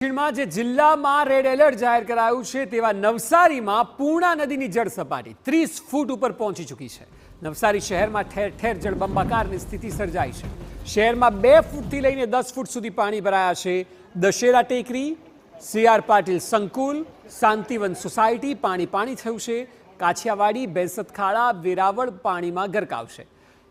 દક્ષિણમાં જે જિલ્લામાં રેડ એલર્ટ જાહેર કરાયું છે તેવા નવસારીમાં પૂર્ણા નદીની જળ સપાટી 30 ફૂટ ઉપર પહોંચી ચૂકી છે। નવસારી શહેરમાં ઠેર ઠેર જળબંબાકારની સ્થિતિ સર્જાઈ છે। શહેરમાં 2 ફૂટથી લઈને 10 ફૂટ સુધી પાણી ભરાયા છે। દશેરા ટેકરી, સીઆર પાટીલ સંકુલ, શાંતિવન સોસાયટી પાણી થયું છે। કાછિયાવાડી, બેસત ખાડા, વેરાવળ પાણીમાં ગરકાવ છે।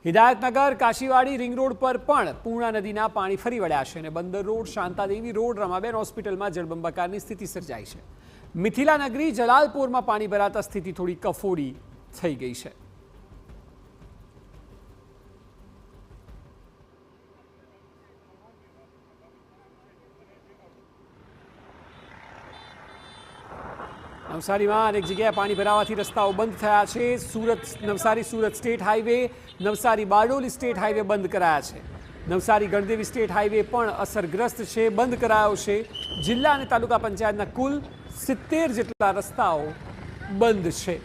હિદાયતનગર, કાશીવાડી રિંગ રોડ પર પણ પૂર્ણા નદીના પાણી ફરી વળ્યા છે અને બંદર રોડ, શાંતાદેવી રોડ, રમાબેન હોસ્પિટલમાં જળબંબાકારની સ્થિતિ સર્જાઈ છે। મિથિલા નગરી, જલાલપોરમાં પાણી ભરાતા સ્થિતિ થોડી કફોડી થઈ ગઈ છે। નવસારીમાં અનેક જગ્યાએ પાણી ભરાવાથી રસ્તાઓ બંધ થયા છે। Navsari Surat state highway, Navsari Bardoli state highway બંધ કરાયા છે। નવસારી ગણદેવી સ્ટેટ હાઈવે પણ અસરગ્રસ્ત છે, બંધ કરાયો છે। જિલ્લા અને તાલુકા પંચાયતના કુલ 70 જેટલા રસ્તાઓ બંધ છે।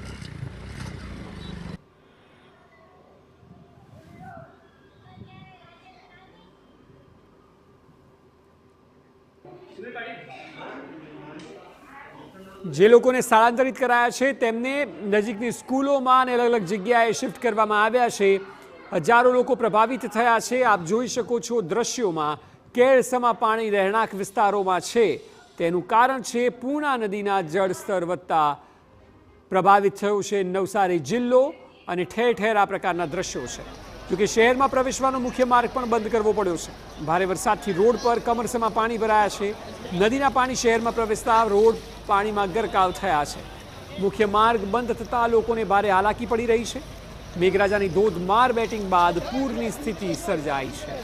જે લોકોને સ્થળાંતરિત કરાયા છે તેમને નજીકની સ્કૂલોમાં અને અલગ અલગ જગ્યાએ શિફ્ટ કરવામાં આવ્યા છે। હજારો લોકો પ્રભાવિત થયા છે। આપ જોઈ શકો છો દ્રશ્યોમાં કેળસમા પાણી રહેણાંક વિસ્તારોમાં છે। તેનું કારણ છે પૂર્ણા નદીના જળસ્તર વધતા પ્રભાવિત થયો છે નવસારી જિલ્લો અને ઠેર ઠેર આ પ્રકારના દ્રશ્યો છે। જોકે શહેરમાં પ્રવેશવાનો મુખ્ય માર્ગ પણ બંધ કરવો પડ્યો છે। ભારે વરસાદથી રોડ પર કમરસમા પાણી ભરાયા છે। નદીના પાણી શહેરમાં પ્રવેશતા રોડ પાણીમાં ગરકાવ થયા છે। મુખ્ય માર્ગ બંધ થતાં લોકોને ભારે હાલાકી પડી રહી છે। મેઘરાજાની ધોધમાર બેટિંગ બાદ પૂરની સ્થિતિ સર્જાઈ છે।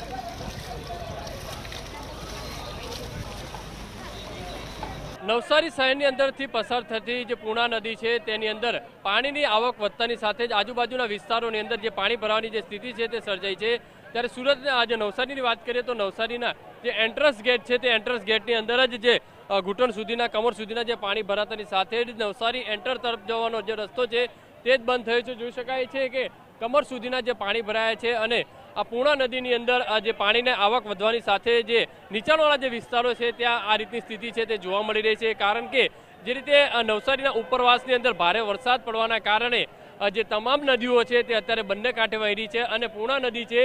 નવસારી શહેરની અંદરથી પસાર થતી જે પૂર્ણા નદી છે તેની અંદર પાણીની આવક વધતાની સાથે જ આજુબાજુના વિસ્તારોની અંદર જે પાણી ભરાવાની જે સ્થિતિ છે તે સર્જાઈ છે। ત્યારે સુરત આજે નવસારીની વાત કરીએ તો નવસારીના જે એન્ટ્રન્સ ગેટ છે તે એન્ટ્રન્સ ગેટની અંદર જ જે ઘૂંટણ સુધીના, કમર સુધીના જે પાણી ભરાતાની સાથે જ નવસારી એન્ટર તરફ જવાનો જે રસ્તો છે તે જ બંધ થયો છે। જોઈ શકાય છે કે કમર સુધીના જે પાણી ભરાયા છે અને આ પૂર્ણા નદીની અંદર આ જે પાણીની આવક વધવાની સાથે જે નીચાણવાળા જે વિસ્તારો છે ત્યાં આ રીતની સ્થિતિ છે તે જોવા મળી રહી છે। કારણ કે જે રીતે નવસારીના ઉપરવાસની અંદર ભારે વરસાદ પડવાના કારણે જે તમામ નદીઓ છે તે અત્યારે બંને કાંઠે વહી રહી છે અને પૂર્ણા નદી છે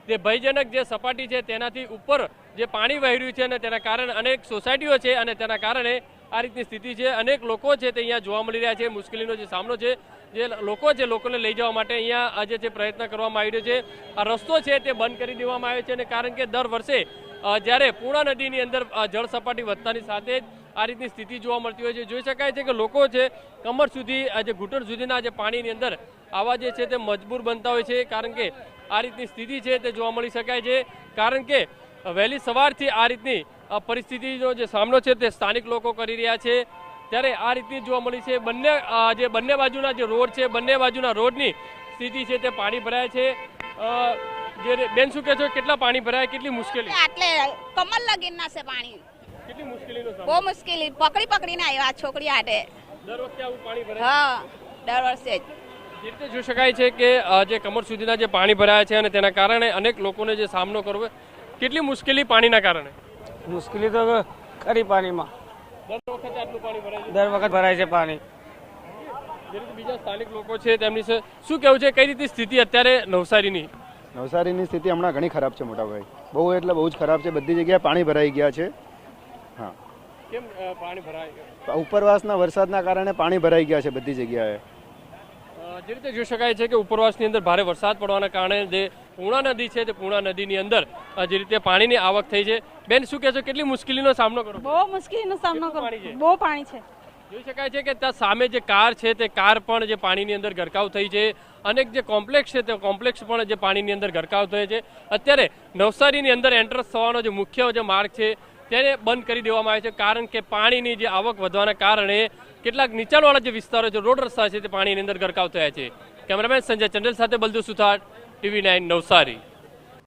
તે ભયજનક જે સપાટી છે તેનાથી ઉપર જે પાણી વહી રહ્યું છે અને તેના કારણે અનેક સોસાયટીઓ છે અને તેના કારણે આ રીતની સ્થિતિ છે। અનેક લોકો છે તે અહીંયા જોવા મળી રહ્યા છે। મુશ્કેલીનો જે સામનો છે જે લોકો છે લોકોને લઈ જવા માટે અહીંયા આજે જે પ્રયત્ન કરવામાં આવી રહ્યો છે, આ રસ્તો છે તે બંધ કરી દેવામાં આવ્યો છે અને કારણ કે દર વર્ષે જ્યારે પૂર્ણા નદીની અંદર જળ સપાટી વધતાની સાથે જ આ રીતની સ્થિતિ જોવા મળતી હોય છે। જોઈ શકાય છે કે લોકો છે કમર સુધી જે ઘૂંટણ સુધીના જે પાણીની અંદર આવા જે છે તે મજબૂર બનતા હોય છે કારણ કે આ રીતની સ્થિતિ છે તે જોવા મળી શકાય છે। કારણ કે વહેલી સવારથી આ રીતની પરિસ્થિતિનો જે સામનો છે તે સ્થાનિક લોકો કરી રહ્યા છે। ત્યારે આ રીતની જોવા મળી છે બંને બાજુના જે રોડ છે, બંને બાજુના રોડની સ્થિતિ છે તે પાણી ભરાય છે। જે બેન શું કહે છો, કેટલા પાણી ભરાય, કેટલી મુશ્કેલી? એટલે કમર લગીના છે પાણી। કેટલી મુશ્કેલીનો સામનો? બહુ મુશ્કેલી, પકડીને આવ્યા છોકરી હાટે। દર વખતે આવું પાણી ભરાય? હા, દર વર્ષે જ। જે રીતે જોઈ શકાય છે કે જે કમર સુધીના જે પાણી ભરાયા છે અને તેના કારણે અનેક લોકોને જે સામનો કરવો, કેટલી મુશ્કેલી પાણીના કારણે? મુશ્કેલી તો ખરી પાણીમાં, દર વખતે આટલું પાણી ભરાય છે? દર વખત ભરાય છે પાણી। જે રીતે બીજા સ્થાનિક લોકો છે તેમની શું કહેવું છે, કઈ રીતે સ્થિતિ અત્યારે નવસારીની? નવસારીની સ્થિતિ હમણાં ઘણી ખરાબ છે મોટાભાઈ, બહુ એટલે બહુ જ ખરાબ છે। બધી જગ્યાએ પાણી ભરાઈ ગયા છે। હા, કેમ પાણી ભરાય? ઉપરવાસના વરસાદના કારણે પાણી ભરાઈ ગયા છે બધી જગ્યાએ। જે રીતે જોઈ શકાય છે કે ઉપરવાસની અંદર ભારે વરસાદ પડવાના કારણે જે પૂર્ણા નદી છે તે પૂર્ણા નદીની અંદર જે રીતે પાણીની આવક થઈ છે। બેન શું કહેશો, કેટલી મુશ્કેલીનો સામનો કરો? બહુ મુશ્કેલીનો સામનો કરો, બહુ પાણી છે। જોઈ શકાય છે કે ત્યાં સામે જે કાર છે તે કાર પણ જે પાણીની અંદર ગરકાવ થઈ છે। અનેક જે કોમ્પ્લેક્સ છે તે કોમ્પ્લેક્સ પણ જે પાણીની અંદર ગરકાવ થયો છે। અત્યારે નવસારીની અંદર એન્ટર થવાનો જે મુખ્ય જે માર્ગ છે તેને બંધ કરી દેવામાં આવ્યો છે કારણ કે પાણીની જે આવક વધવાના કારણે કેટલાક નીચાણવાળા જે વિસ્તારો છે, રોડ રસ્તા છે તે પાણીની અંદર ગરકાવ થયા છે। કેમેરામેન સંજય ચંડેલ સાથે બલદુ સુથાર, TV9 નવસારી।